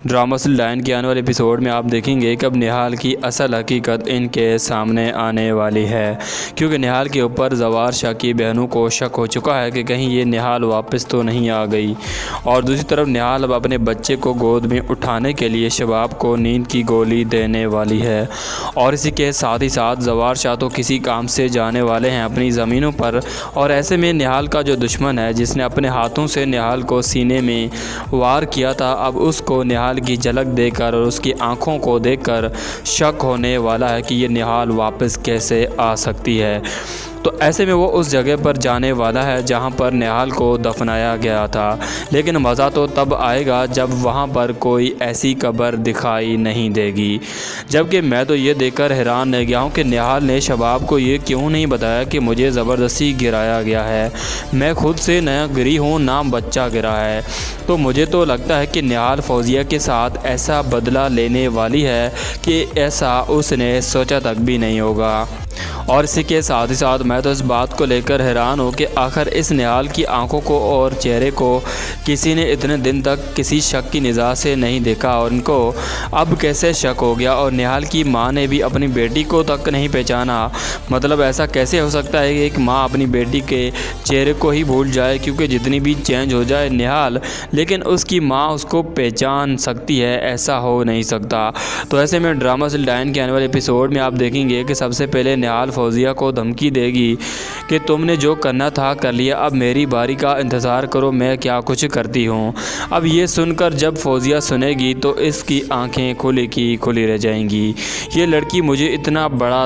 Drama line के आने वाले एपिसोड में आप देखेंगे कब निहाल की असल हकीकत इनके सामने आने वाली है, क्योंकि निहाल के ऊपर जवार शाह की बहनों को शक हो चुका है कि कहीं ये निहाल वापस तो नहीं आ गई। और दूसरी तरफ निहाल अब अपने बच्चे को गोद में उठाने के लिए शबाब को नींद की गोली देने वाली है। और इसी के साथ ही साथ जवार शाह तो किसी काम से जाने वाले हैं अपनी ज़मीनों पर, और ऐसे में निहाल का जो दुश्मन है जिसने अपने हाथों से निहाल को सीने में वार किया था, अब उसको निहाल की झलक देकर और उसकी आंखों को देखकर शक होने वाला है कि ये निहाल वापस कैसे आ सकती है। तो ऐसे में वो उस जगह पर जाने वाला है जहाँ पर निहाल को दफनाया गया था। लेकिन मज़ा तो तब आएगा जब वहाँ पर कोई ऐसी कब्र दिखाई नहीं देगी। जबकि मैं तो ये देखकर हैरान रह गया हूँ कि निहाल ने शबाब को ये क्यों नहीं बताया कि मुझे ज़बरदस्ती गिराया गया है, मैं खुद से न गिरी हूँ ना बच्चा गिरा है। तो मुझे तो लगता है कि निहाल फौजिया के साथ ऐसा बदला लेने वाली है कि ऐसा उसने सोचा तक भी नहीं होगा। और इसी के साथ ही साथ मैं तो इस बात को लेकर हैरान हूँ कि आखिर इस निहाल की आंखों को और चेहरे को किसी ने इतने दिन तक किसी शक की निगाह से नहीं देखा, और इनको अब कैसे शक हो गया। और निहाल की मां ने भी अपनी बेटी को तक नहीं पहचाना। मतलब ऐसा कैसे हो सकता है कि एक माँ अपनी बेटी के चेहरे को ही भूल जाए, क्योंकि जितनी भी चेंज हो जाए निहाल, लेकिन उसकी माँ उसको पहचान सकती है, ऐसा हो नहीं सकता। तो ऐसे में ड्रामा लाइन के आने वाले एपिसोड में आप देखेंगे कि सबसे पहले निहाल फौजिया को धमकी देगी कि तुमने जो करना था कर लिया, अब मेरी बारी का इंतज़ार करो, मैं क्या कुछ करती हूँ। अब ये सुनकर जब फौजिया सुनेगी तो इसकी आंखें खुली की खुली रह जाएंगी। ये लड़की मुझे इतना बड़ा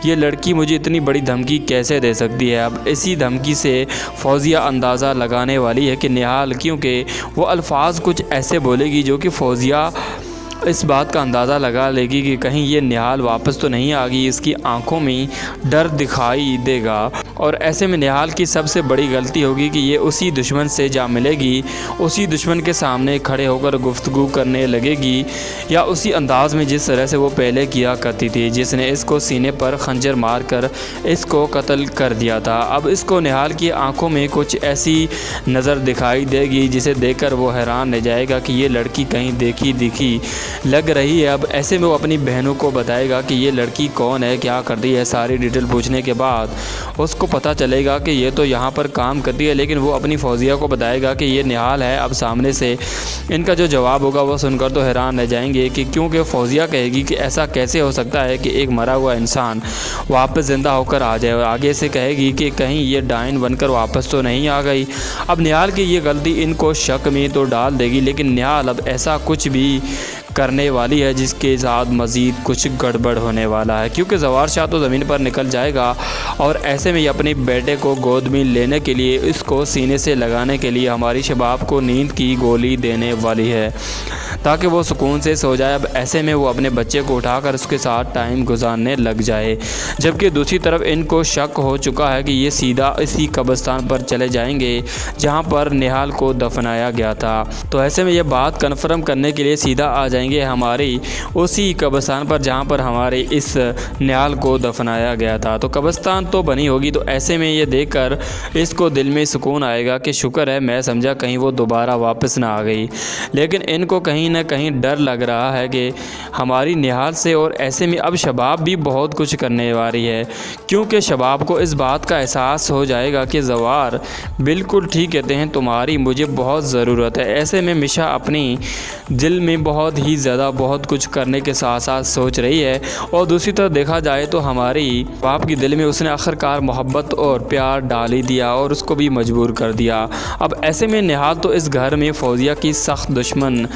ये लड़की मुझे इतनी बड़ी धमकी कैसे दे सकती है। अब इसी धमकी से फौजिया अंदाज़ा लगाने वाली है कि निहाल, क्योंकि वो अल्फाज कुछ ऐसे बोलेगी जो कि फौजिया इस बात का अंदाज़ा लगा लेगी कि कहीं ये निहाल वापस तो नहीं आ गई। इसकी आंखों में डर दिखाई देगा, और ऐसे में निहाल की सबसे बड़ी गलती होगी कि ये उसी दुश्मन से जा मिलेगी, उसी दुश्मन के सामने खड़े होकर गुफ्तगू करने लगेगी, या उसी अंदाज़ में जिस तरह से वो पहले किया करती थी, जिसने इसको सीने पर खंजर मार कर इसको कत्ल कर दिया था। अब इसको निहाल की आंखों में कुछ ऐसी नज़र दिखाई देगी जिसे देखकर वो हैरान रह जाएगा कि ये लड़की कहीं देखी दिखी लग रही है। अब ऐसे में वो अपनी बहनों को बताएगा कि ये लड़की कौन है, क्या कर रही है। सारी डिटेल पूछने के बाद उसको पता चलेगा कि ये तो यहाँ पर काम करती है, लेकिन वो अपनी फौजिया को बताएगा कि ये निहाल है। अब सामने से इनका जो जवाब होगा वो सुनकर तो हैरान रह जाएंगे कि क्योंकि फौजिया कहेगी कि ऐसा कैसे हो सकता है कि एक मरा हुआ इंसान वापस ज़िंदा होकर आ जाए, और आगे से कहेगी कि कहीं ये डायन बनकर वापस तो नहीं आ गई। अब निहाल की ये गलती इनको शक में तो डाल देगी, लेकिन निहाल अब ऐसा कुछ भी करने वाली है जिसके साथ मज़ीद कुछ गड़बड़ होने वाला है, क्योंकि जवार शाह तो ज़मीन पर निकल जाएगा, और ऐसे में अपने बेटे को गोद में लेने के लिए, इसको सीने से लगाने के लिए हमारी शबाब को नींद की गोली देने वाली है ताकि वो सुकून से सो जाए। अब ऐसे में वो अपने बच्चे को उठाकर उसके साथ टाइम गुजारने लग जाए, जबकि दूसरी तरफ इनको शक हो चुका है कि ये सीधा इसी कब्रिस्तान पर चले जाएंगे जहाँ पर निहाल को दफनाया गया था। तो ऐसे में ये बात कन्फर्म करने के लिए सीधा आ जाएंगे हमारी उसी कब्रिस्तान पर जहाँ पर हमारे इस निहाल को दफनाया गया था। तो कब्रिस्तान तो बनी होगी, तो ऐसे में ये देखकर इसको दिल में सुकून आएगा कि शुक्र है, मैं समझा कहीं वो दोबारा वापस ना आ गई। लेकिन इनको कहीं ना कहीं डर लग रहा है कि हमारी निहाल से, और ऐसे में अब शबाब भी बहुत कुछ करने वाली है, क्योंकि शबाब को इस बात का एहसास हो जाएगा कि जवार बिल्कुल ठीक कहते हैं, तुम्हारी मुझे बहुत ज़रूरत है। ऐसे में मिशा अपनी दिल में बहुत ही ज़्यादा बहुत कुछ करने के साथ साथ सोच रही है, और दूसरी तरफ देखा जाए तो हमारी बाप के दिल में उसने आखिरकार मोहब्बत और प्यार डाल ही दिया और उसको भी मजबूर कर दिया। अब ऐसे में निहाल तो इस घर में फौजिया की सख्त दुश्मन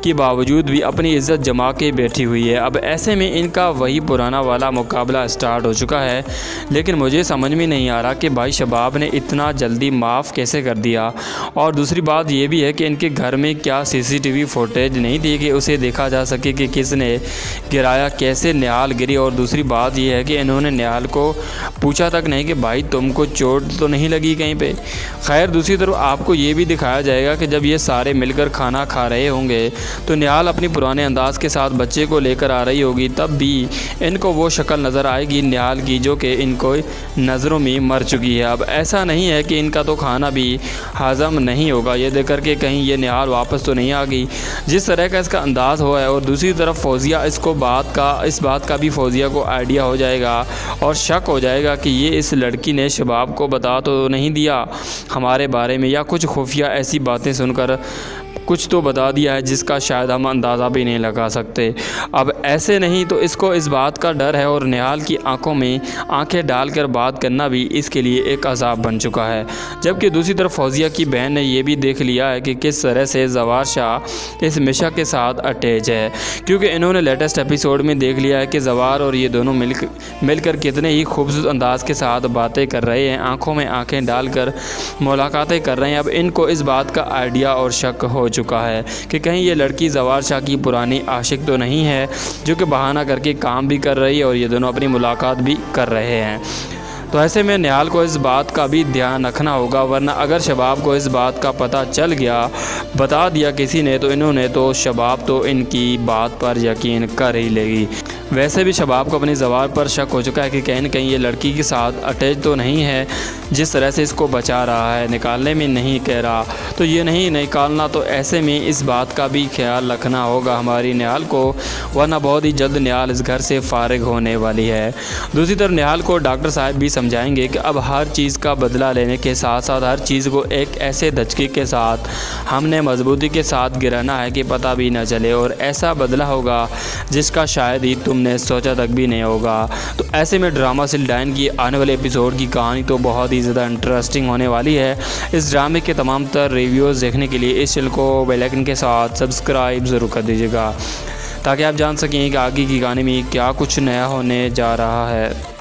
के बावजूद भी अपनी इज़्ज़त जमा के बैठी हुई है। अब ऐसे में इनका वही पुराना वाला मुकाबला स्टार्ट हो चुका है, लेकिन मुझे समझ में नहीं आ रहा कि भाई शबाब ने इतना जल्दी माफ़ कैसे कर दिया। और दूसरी बात ये भी है कि इनके घर में क्या CCTV फुटेज नहीं थी कि उसे देखा जा सके कि किसने गिराया, कैसे निहाल गिरी। और दूसरी बात यह है कि इन्होंने निहाल को पूछा तक नहीं कि भाई तुमको चोट तो नहीं लगी कहीं पे। खैर दूसरी तरफ आपको ये भी दिखाया जाएगा कि जब ये सारे मिलकर खाना खा रहे होंगे तो निहाल अपनी पुराने अंदाज के साथ बच्चे बच्चे को लेकर आ रही होगी तब भी इनको वो शक्ल नज़र आएगी निहाल की जो कि इनको नज़रों में मर चुकी है। अब ऐसा नहीं है कि इनका तो खाना भी हज़म नहीं होगा ये देख कर के कहीं ये निहाल वापस तो नहीं आ गई, जिस तरह का इसका अंदाज़ हुआ है। और दूसरी तरफ फौजिया इस बात का भी फौजिया को आइडिया हो जाएगा और शक हो जाएगा कि ये इस लड़की ने शबाब को बता तो नहीं दिया हमारे बारे में, या कुछ खुफिया ऐसी बातें सुनकर कुछ तो बता दिया है जिसका शायद हम अंदाज़ा भी नहीं लगा सकते। अब ऐसे नहीं तो इसको इस बात का डर है और निहाल की आंखों में आंखें डालकर बात करना भी इसके लिए एक अज़ाब बन चुका है। जबकि दूसरी तरफ फौजिया की बहन ने यह भी देख लिया है कि किस तरह से जवार शाह इस मिशा के साथ अटैच है, क्योंकि इन्होंने लेटेस्ट एपिसोड में देख लिया है कि जवार और ये दोनों मिलकर कितने ही खूबसूरत अंदाज के साथ बातें कर रहे हैं, आंखों में आंखें डालकर मुलाकातें कर रहे हैं। अब इनको इस बात का आइडिया और शक हो चुका है कि कहीं ये लड़की जवार शाह की पुरानी आशिक तो नहीं है जो कि बहाना करके काम भी कर रही है और ये दोनों अपनी मुलाकात भी कर रहे हैं। तो ऐसे में निहाल को इस बात का भी ध्यान रखना होगा, वरना अगर शबाब को इस बात का पता चल गया, बता दिया किसी ने, तो इन्होंने तो शबाब तो इनकी बात पर यकीन कर ही लेगी। वैसे भी शबाब को अपनी जवार पर शक हो चुका है कि कहीं न कहीं ये लड़की के साथ अटैच तो नहीं है, जिस तरह से इसको बचा रहा है, निकालने में नहीं कह रहा, तो ये नहीं निकालना। तो ऐसे में इस बात का भी ख्याल रखना होगा हमारी निहाल को, वरना बहुत ही जल्द निहाल इस घर से फारिग होने वाली है। दूसरी तरफ निहाल को डॉक्टर साहब भी समझाएंगे कि अब हर चीज़ का बदला लेने के साथ साथ हर चीज़ को एक ऐसे धचके के साथ हमने मजबूती के साथ गिराना है कि पता भी ना चले, और ऐसा बदला होगा जिसका शायद ही तुमने सोचा तक भी नहीं होगा। तो ऐसे में ड्रामा सिल्डाइन की आने वाले एपिसोड की कहानी तो बहुत ही ज़्यादा इंटरेस्टिंग होने वाली है। इस ड्रामे के तमाम तर रिव्यूज़ देखने के लिए इस चैनल को बेल आइकन के साथ सब्सक्राइब ज़रूर कर दीजिएगा ताकि आप जान सकें कि आगे की कहानी में क्या कुछ नया होने जा रहा है।